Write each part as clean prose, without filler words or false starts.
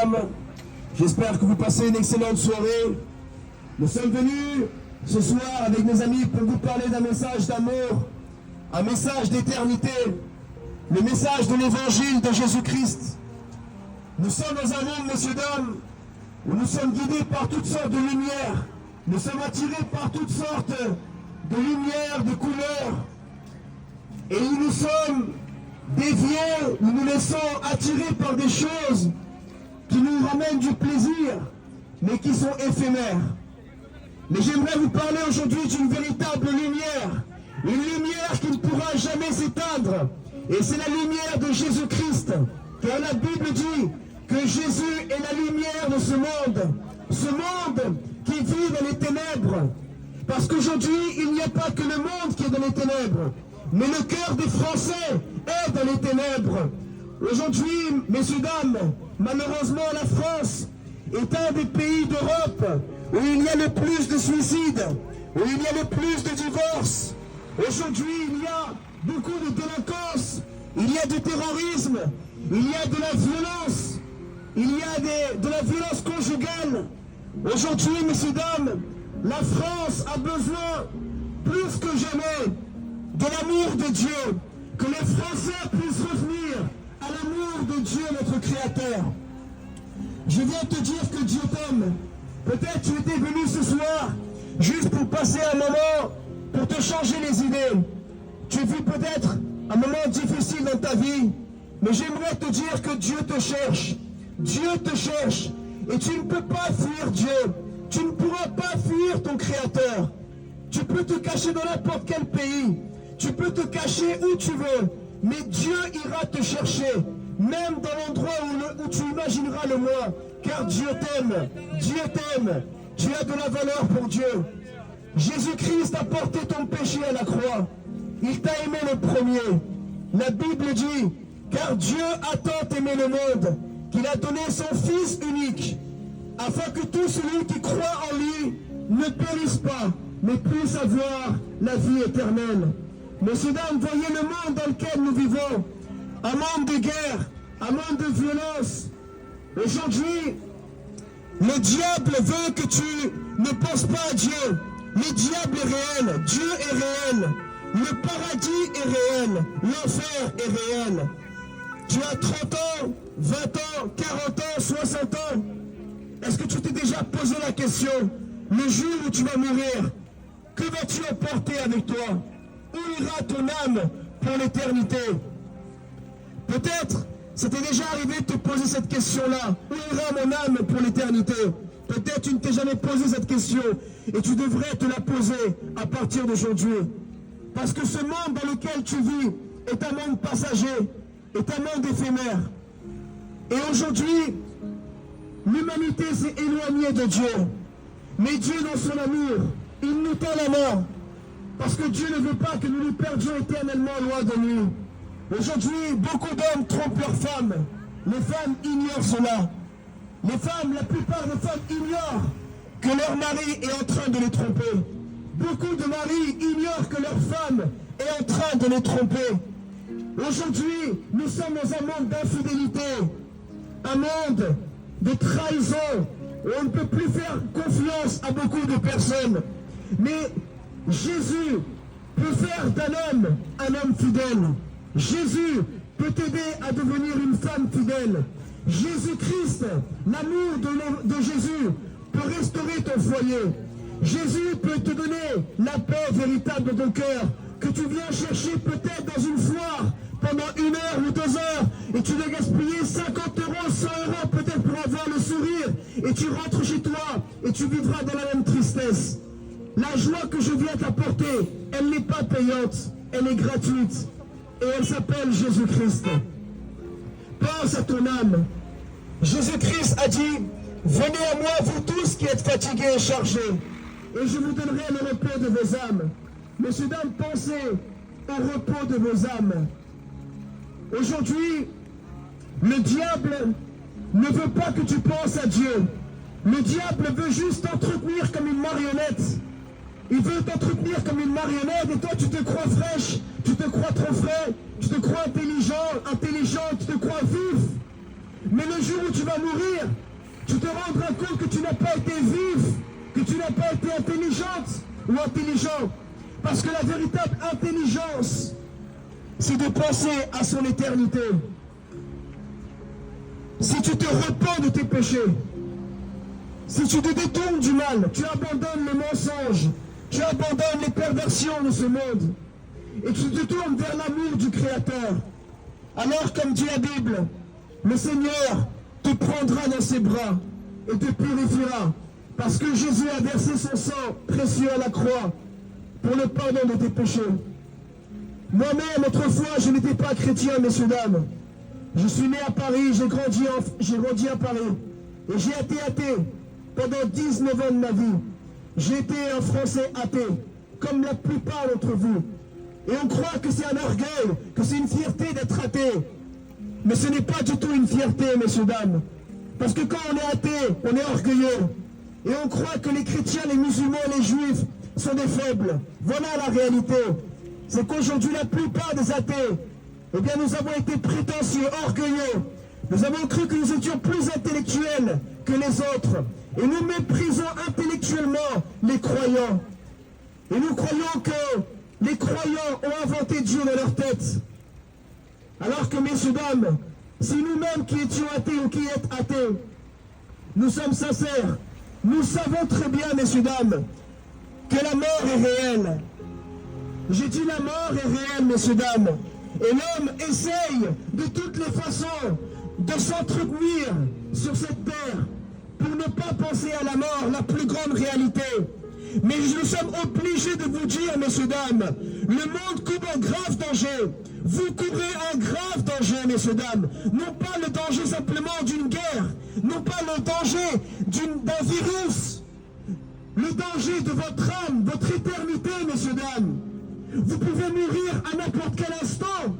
dames. J'espère que vous passez une excellente soirée. Nous sommes venus ce soir avec mes amis pour vous parler d'un message d'amour, un message d'éternité, le message de l'évangile de Jésus-Christ. Nous sommes dans un monde, messieurs, dames, où nous sommes guidés par toutes sortes de lumières. Nous sommes attirés par toutes sortes de lumières, de couleurs. Et nous sommes déviés, nous nous laissons attirer par des choses qui nous ramènent du plaisir, mais qui sont éphémères. Mais j'aimerais vous parler aujourd'hui d'une véritable lumière, une lumière qui ne pourra jamais s'éteindre. Et c'est la lumière de Jésus-Christ, car la Bible dit que Jésus est la lumière de ce monde qui vit dans les ténèbres. Parce qu'aujourd'hui, il n'y a pas que le monde qui est dans les ténèbres, mais le cœur des Français est dans les ténèbres. Aujourd'hui, messieurs, dames, malheureusement, la France est un des pays d'Europe où il y a le plus de suicides, où il y a le plus de divorces. Aujourd'hui, il y a beaucoup de délinquance, il y a du terrorisme, il y a de la violence, il y a de la violence conjugale. Aujourd'hui, messieurs, dames, la France a besoin, plus que jamais, de l'amour de Dieu, que les Français puissent revenir à l'amour de Dieu, notre Créateur. Je viens te dire que Dieu t'aime. Peut-être tu étais venu ce soir juste pour passer un moment, pour te changer les idées. Tu vis peut-être un moment difficile dans ta vie, mais j'aimerais te dire que Dieu te cherche. Dieu te cherche. Et tu ne peux pas fuir Dieu. Tu ne pourras pas fuir ton Créateur. Tu peux te cacher dans n'importe quel pays. Tu peux te cacher où tu veux. Mais Dieu ira te chercher. Même dans l'endroit où tu imagineras le moins. Car Dieu t'aime. Dieu t'aime. Tu as de la valeur pour Dieu. Jésus-Christ a porté ton péché à la croix. Il t'a aimé le premier. La Bible dit, car Dieu a tant aimé le monde qu'il a donné son Fils unique, afin que tout celui qui croit en lui ne périsse pas, mais puisse avoir la vie éternelle. Messieurs, dames, voyez le monde dans lequel nous vivons. Un monde de guerre, un monde de violence. Aujourd'hui, le diable veut que tu ne penses pas à Dieu. Le diable est réel, Dieu est réel. Le paradis est réel, l'enfer est réel. Tu as 30 ans, 20 ans, 40 ans, 60 ans. Est-ce que tu t'es déjà posé la question, le jour où tu vas mourir, que vas-tu emporter avec toi? Où ira ton âme pour l'éternité? Peut-être, c'était déjà arrivé de te poser cette question-là. Où ira mon âme pour l'éternité? Peut-être tu ne t'es jamais posé cette question et tu devrais te la poser à partir d'aujourd'hui. Parce que ce monde dans lequel tu vis est un monde passager, est un monde éphémère. Et aujourd'hui, l'humanité s'est éloignée de Dieu. Mais Dieu, dans son amour, il nous tend la main. Parce que Dieu ne veut pas que nous nous perdions éternellement loin de lui. Aujourd'hui, beaucoup d'hommes trompent leurs femmes. Les femmes ignorent cela. Les femmes, la plupart des femmes ignorent que leur mari est en train de les tromper. Beaucoup de maris ignorent que leur femme est en train de les tromper. Aujourd'hui, nous sommes dans un monde d'infidélité, un monde de trahison, où on ne peut plus faire confiance à beaucoup de personnes. Mais Jésus peut faire d'un homme un homme fidèle. Jésus peut t'aider à devenir une femme fidèle. Jésus-Christ, l'amour de Jésus peut restaurer ton foyer. Jésus peut te donner la paix véritable de ton cœur, que tu viens chercher peut-être dans une foire pendant 1 heure ou 2 heures, et tu dois gaspiller 50 euros, 100 euros peut-être pour avoir le sourire, et tu rentres chez toi, et tu vivras dans la même tristesse. La joie que je viens t'apporter, elle n'est pas payante, elle est gratuite, et elle s'appelle Jésus-Christ. Pense à ton âme. Jésus-Christ a dit, venez à moi vous tous qui êtes fatigués et chargés, et je vous donnerai le repos de vos âmes. Messieurs, dames, pensez au repos de vos âmes. Aujourd'hui, le diable ne veut pas que tu penses à Dieu. Le diable veut juste t'entretenir comme une marionnette. Il veut t'entretenir comme une marionnette et toi tu te crois fraîche, tu te crois trop frais, tu te crois intelligent, tu te crois vif. Mais le jour où tu vas mourir, tu te rendras compte que tu n'as pas été vive, que tu n'as pas été intelligente ou intelligent. Parce que la véritable intelligence, c'est de penser à son éternité. Si tu te repens de tes péchés, si tu te détournes du mal, tu abandonnes le mensonge, tu abandonnes les perversions de ce monde, et tu te tournes vers l'amour du Créateur, alors comme dit la Bible, le Seigneur te prendra dans ses bras et te purifiera, parce que Jésus a versé son sang précieux à la croix pour le pardon de tes péchés. Moi-même, autrefois, je n'étais pas chrétien, messieurs, dames. Je suis né à Paris, j'ai grandi à Paris. Et j'ai été athée pendant 19 ans de ma vie. J'ai été un Français athée, comme la plupart d'entre vous. Et on croit que c'est un orgueil, que c'est une fierté d'être athée. Mais ce n'est pas du tout une fierté, messieurs, dames. Parce que quand on est athée, on est orgueilleux. Et on croit que les chrétiens, les musulmans, les juifs sont des faibles. Voilà la réalité. C'est qu'aujourd'hui, la plupart des athées, eh bien, nous avons été prétentieux, orgueilleux. Nous avons cru que nous étions plus intellectuels que les autres. Et nous méprisons intellectuellement les croyants. Et nous croyons que les croyants ont inventé Dieu dans leur tête. Alors que, messieurs, dames, si nous-mêmes qui étions athées ou qui êtes athées, nous sommes sincères, nous savons très bien, messieurs, dames, que la mort est réelle. J'ai dit la mort est réelle, messieurs, dames. Et l'homme essaye de toutes les façons de s'entretenir sur cette terre pour ne pas penser à la mort, la plus grande réalité. Mais nous sommes obligés de vous dire, messieurs, dames, le monde court un grave danger. Vous courez un grave danger, messieurs, dames. Non pas le danger simplement d'une guerre, non pas le danger d'un virus, le danger de votre âme, votre éternité, messieurs, dames. Vous pouvez mourir à n'importe quel instant.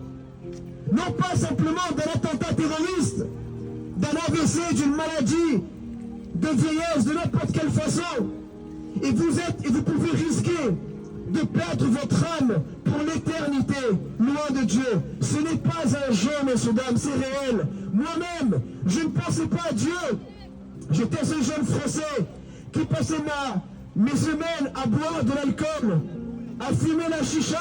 Non pas simplement d'un attentat terroriste, d'un AVC, d'une maladie, de vieillesse, de n'importe quelle façon. Et vous pouvez risquer de perdre votre âme pour l'éternité, loin de Dieu. Ce n'est pas un jeu, messieurs, dames, c'est réel. Moi-même, je ne pensais pas à Dieu. J'étais ce jeune Français qui passait mes semaines à boire de l'alcool, à fumer la chicha,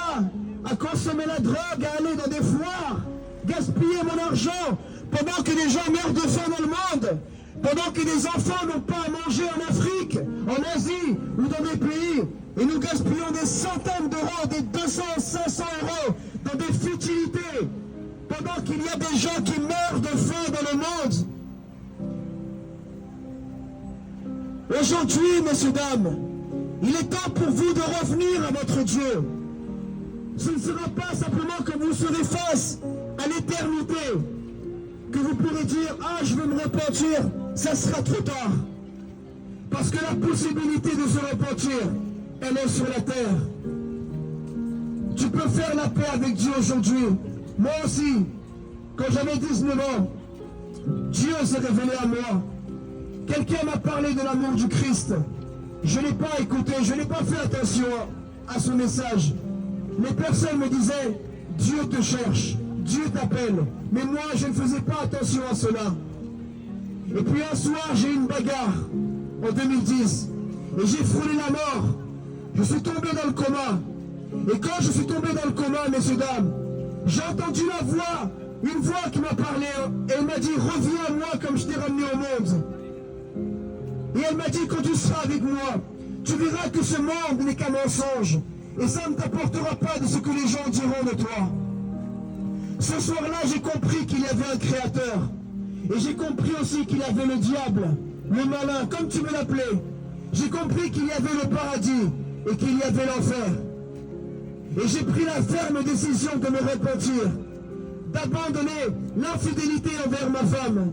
à consommer la drogue, à aller dans des foires, gaspiller mon argent, pendant que les gens meurent de faim dans le monde, pendant que les enfants n'ont pas à manger en Afrique, en Asie ou dans des pays, et nous gaspillons des centaines d'euros, des 200, 500 euros dans des futilités, pendant qu'il y a des gens qui meurent de faim dans le monde. Aujourd'hui, messieurs, dames, il est temps pour vous de revenir à votre Dieu. Ce ne sera pas simplement que vous serez face à l'éternité, que vous pourrez dire « Ah, je veux me repentir », ça sera trop tard. Parce que la possibilité de se repentir, elle est sur la terre. Tu peux faire la paix avec Dieu aujourd'hui. Moi aussi, quand j'avais 19 ans, Dieu s'est révélé à moi. Quelqu'un m'a parlé de l'amour du Christ. Je n'ai pas écouté, je n'ai pas fait attention à son message. Les personnes me disaient, Dieu te cherche, Dieu t'appelle. Mais moi, je ne faisais pas attention à cela. Et puis un soir, j'ai eu une bagarre en 2010. Et j'ai frôlé la mort. Je suis tombé dans le coma. Et quand je suis tombé dans le coma, messieurs, dames, j'ai entendu la voix, une voix qui m'a parlé. Et elle m'a dit, reviens à moi comme je t'ai ramené au monde. Et elle m'a dit, quand tu seras avec moi, tu verras que ce monde n'est qu'un mensonge. Et ça ne t'apportera pas de ce que les gens diront de toi. Ce soir-là, j'ai compris qu'il y avait un créateur. Et j'ai compris aussi qu'il y avait le diable, le malin, comme tu me l'appelais. J'ai compris qu'il y avait le paradis et qu'il y avait l'enfer. Et j'ai pris la ferme décision de me repentir, d'abandonner l'infidélité envers ma femme,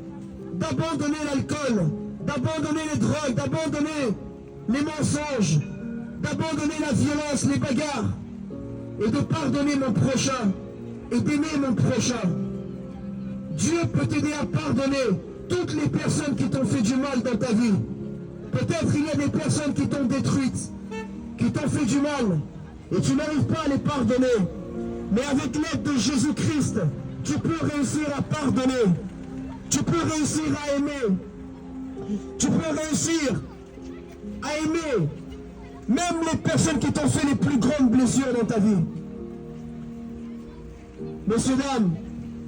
d'abandonner l'alcool, d'abandonner les drogues, d'abandonner les mensonges, d'abandonner la violence, les bagarres, et de pardonner mon prochain, et d'aimer mon prochain. Dieu peut t'aider à pardonner toutes les personnes qui t'ont fait du mal dans ta vie. Peut-être il y a des personnes qui t'ont détruite, qui t'ont fait du mal, et tu n'arrives pas à les pardonner. Mais avec l'aide de Jésus-Christ, tu peux réussir à pardonner. Tu peux réussir à aimer. Tu peux réussir à aimer même les personnes qui t'ont fait les plus grandes blessures dans ta vie. Messieurs, dames,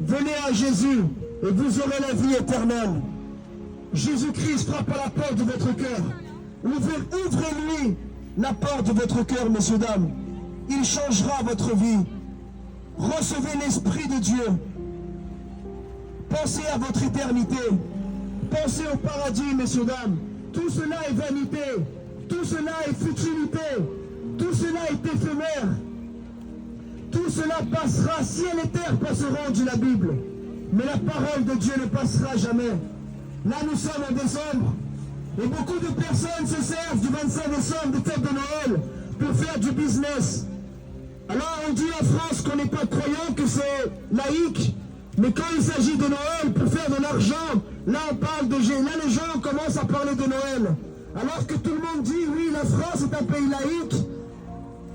venez à Jésus et vous aurez la vie éternelle. Jésus-Christ frappe à la porte de votre cœur. Ouvrez-lui la porte de votre cœur, messieurs, dames. Il changera votre vie. Recevez l'Esprit de Dieu. Pensez à votre éternité. Pensez au paradis, messieurs, dames. Tout cela est vanité. Tout cela est futilité. Tout cela est éphémère. Tout cela passera. Ciel et terre passeront, dit la Bible. Mais la parole de Dieu ne passera jamais. Là, nous sommes en décembre. Et beaucoup de personnes se servent du 25 décembre, de fête de Noël, pour faire du business. Alors on dit en France qu'on n'est pas croyant, que c'est laïque. Mais quand il s'agit de Noël, pour faire de l'argent, là on parle de... Là les gens commencent à parler de Noël. Alors que tout le monde dit, oui, la France est un pays laïque.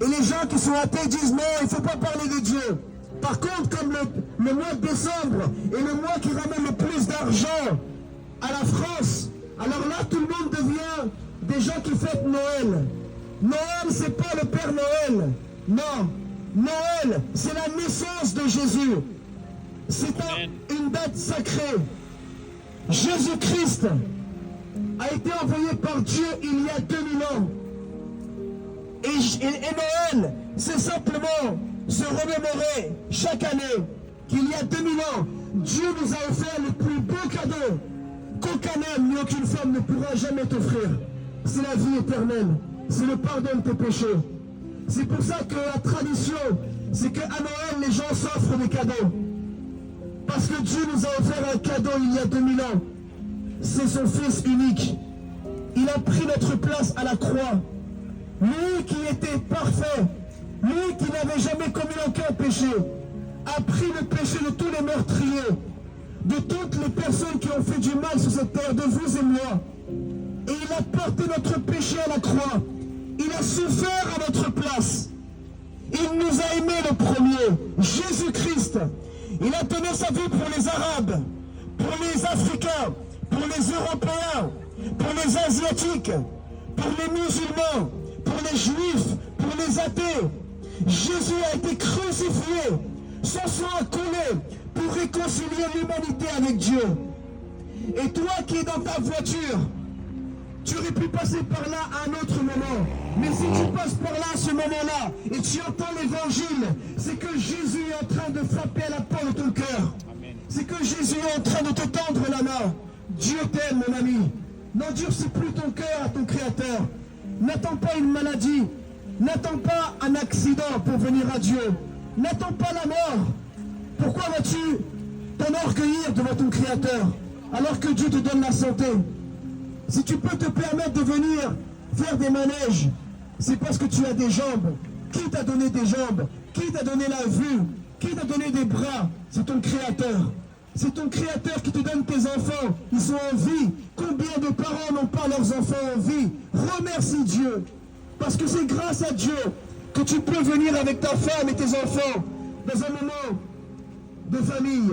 Et les gens qui sont athées disent, non, il ne faut pas parler de Dieu. Par contre, comme le mois de décembre est le mois qui ramène le plus d'argent à la France, alors là, tout le monde devient des gens qui fêtent Noël. Noël, c'est pas le Père Noël. Non. Noël, c'est la naissance de Jésus. C'est une date sacrée. Jésus-Christ a été envoyé par Dieu il y a 2000 ans. Et Noël, c'est simplement se remémorer chaque année qu'il y a 2000 ans, Dieu nous a offert le plus beau cadeau qu'aucun homme ni aucune femme ne pourra jamais t'offrir. C'est la vie éternelle. C'est le pardon de tes péchés. C'est pour ça que la tradition, c'est qu'à Noël, les gens s'offrent des cadeaux. Parce que Dieu nous a offert un cadeau il y a 2000 ans. C'est son Fils unique. Il a pris notre place à la croix. Lui qui était parfait, lui qui n'avait jamais commis aucun péché, a pris le péché de tous les meurtriers, de toutes les personnes qui ont fait du mal sur cette terre, de vous et moi. Et il a porté notre péché à la croix. Il a souffert à notre place. Il nous a aimés le premier, Jésus-Christ. Il a donné sa vie pour les Arabes, pour les Africains, pour les Européens, pour les Asiatiques, pour les musulmans, pour les Juifs, pour les athées. Jésus a été crucifié, son sang a coulé pour réconcilier l'humanité avec Dieu. Et toi qui es dans ta voiture, tu aurais pu passer par là à un autre moment. Mais si tu passes par là à ce moment-là et tu entends l'évangile, c'est que Jésus est en train de frapper à la porte de ton cœur. C'est que Jésus est en train de te tendre la main. Dieu t'aime, mon ami. N'endurcis plus ton cœur à ton Créateur. N'attends pas une maladie. N'attends pas un accident pour venir à Dieu. N'attends pas la mort. Pourquoi vas-tu t'enorgueillir devant ton Créateur alors que Dieu te donne la santé? Si tu peux te permettre de venir faire des manèges, c'est parce que tu as des jambes. Qui t'a donné des jambes? Qui t'a donné la vue? Qui t'a donné des bras? C'est ton Créateur. C'est ton Créateur qui te donne tes enfants. Ils sont en vie. Combien de parents n'ont pas leurs enfants en vie? Remercie Dieu. Parce que c'est grâce à Dieu que tu peux venir avec ta femme et tes enfants dans un moment de famille.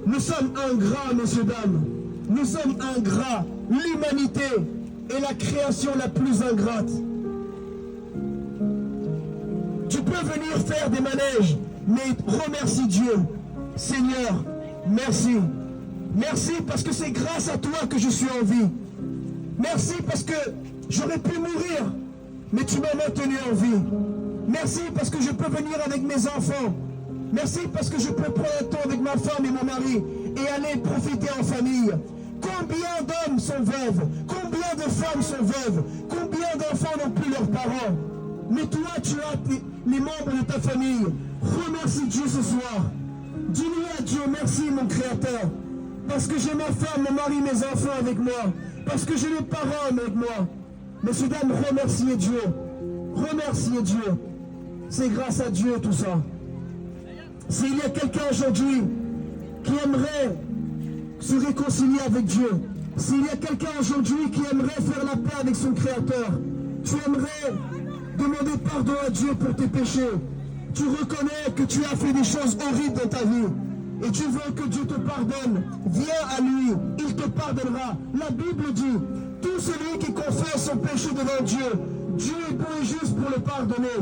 Nous sommes ingrats, messieurs, dames. Nous sommes ingrats. L'humanité est la création la plus ingrate. Tu peux venir faire des manèges, mais remercie Dieu. Seigneur, merci. Merci parce que c'est grâce à toi que je suis en vie. Merci parce que j'aurais pu mourir, mais tu m'as maintenu en vie. Merci parce que je peux venir avec mes enfants. Merci parce que je peux prendre un temps avec ma femme et mon mari et aller profiter en famille. Combien d'hommes sont veuves? Combien de femmes sont veuves? Combien d'enfants n'ont plus leurs parents? Mais toi, tu as les membres de ta famille. Remercie Dieu ce soir. Dis-lui à Dieu, merci mon Créateur. Parce que j'ai ma femme, mon mari, mes enfants avec moi. Parce que j'ai mes parents avec moi. Messieurs, dames, remerciez Dieu. Remerciez Dieu. C'est grâce à Dieu tout ça. S'il y a quelqu'un aujourd'hui qui aimerait se réconcilier avec Dieu, s'il y a quelqu'un aujourd'hui qui aimerait faire la paix avec son Créateur, tu aimerais demander pardon à Dieu pour tes péchés, tu reconnais que tu as fait des choses horribles dans ta vie, et tu veux que Dieu te pardonne, viens à lui, il te pardonnera. La Bible dit, tout celui qui confesse son péché devant Dieu, Dieu est bon et juste pour le pardonner.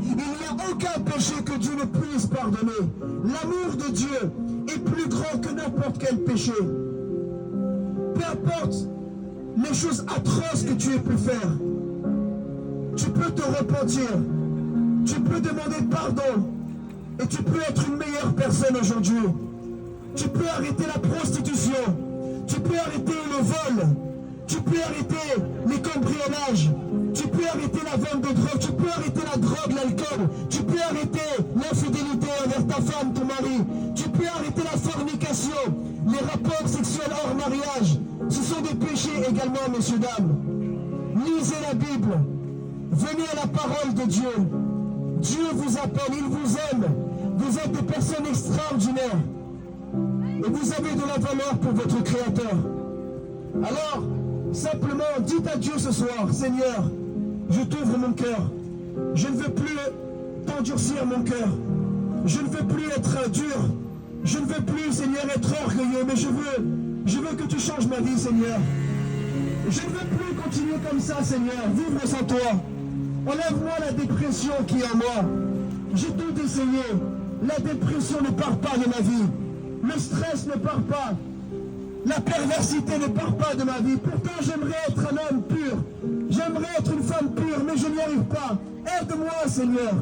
Il n'y a aucun péché que Dieu ne puisse pardonner. L'amour de Dieu est plus grand que n'importe quel péché. Peu importe les choses atroces que tu aies pu faire, tu peux te repentir, tu peux demander pardon et tu peux être une meilleure personne aujourd'hui. Tu peux arrêter la prostitution, tu peux arrêter le vol, tu peux arrêter les cambriolages, tu peux arrêter la vente de drogue, tu peux arrêter la drogue, l'alcool, tu peux arrêter l'infidélité envers ta femme, ton mari, tu peux arrêter la fornication, les rapports sexuels hors mariage. Ce sont des péchés également, messieurs, dames. Lisez la Bible, venez à la parole de Dieu. Dieu vous appelle, il vous aime. Vous êtes des personnes extraordinaires. Et vous avez de la valeur pour votre Créateur. Alors, simplement, dites à Dieu ce soir, Seigneur, je t'ouvre mon cœur. Je ne veux plus t'endurcir mon cœur. Je ne veux plus être dur. Je ne veux plus, Seigneur, être orgueilleux, mais je veux que tu changes ma vie, Seigneur. Je ne veux plus continuer comme ça, Seigneur, vivre sans toi. Enlève-moi la dépression qui est en moi. J'ai tout essayé. La dépression ne part pas de ma vie. Le stress ne part pas. La perversité ne part pas de ma vie. Pourtant, j'aimerais être un homme pur. J'aimerais être une femme pure, mais je n'y arrive pas. Aide-moi, Seigneur.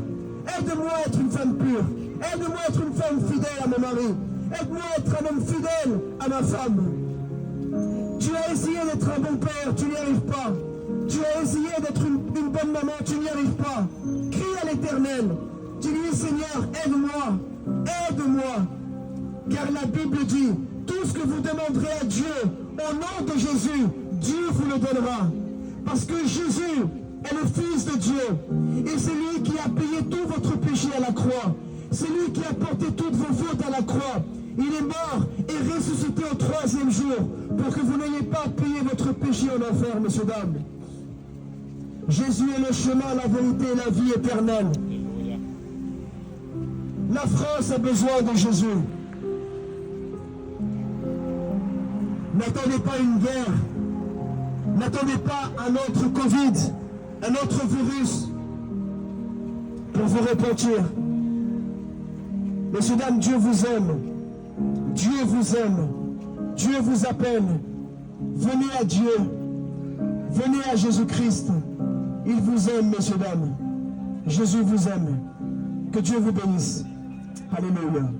Aide-moi à être une femme pure. Aide-moi à être une femme fidèle à mon mari. Aide-moi à être un homme fidèle à ma femme. Tu as essayé d'être un bon père, tu n'y arrives pas. Tu as essayé d'être une bonne maman, tu n'y arrives pas. Crie à l'Éternel. Tu dis, Seigneur, aide-moi. Aide-moi. Car la Bible dit, tout ce que vous demanderez à Dieu, au nom de Jésus, Dieu vous le donnera. Parce que Jésus est le Fils de Dieu. Et c'est lui qui a payé tout votre péché à la croix. C'est lui qui a porté toutes vos fautes à la croix. Il est mort et ressuscité au 3e jour pour que vous n'ayez pas payé votre péché en enfer, messieurs, dames. Jésus est le chemin, la vérité et la vie éternelle. La France a besoin de Jésus. N'attendez pas une guerre. N'attendez pas un autre Covid, un autre virus pour vous repentir. Messieurs, dames, Dieu vous aime. Dieu vous aime. Dieu vous appelle. Venez à Dieu. Venez à Jésus-Christ. Il vous aime, messieurs, dames. Jésus vous aime. Que Dieu vous bénisse. Alléluia.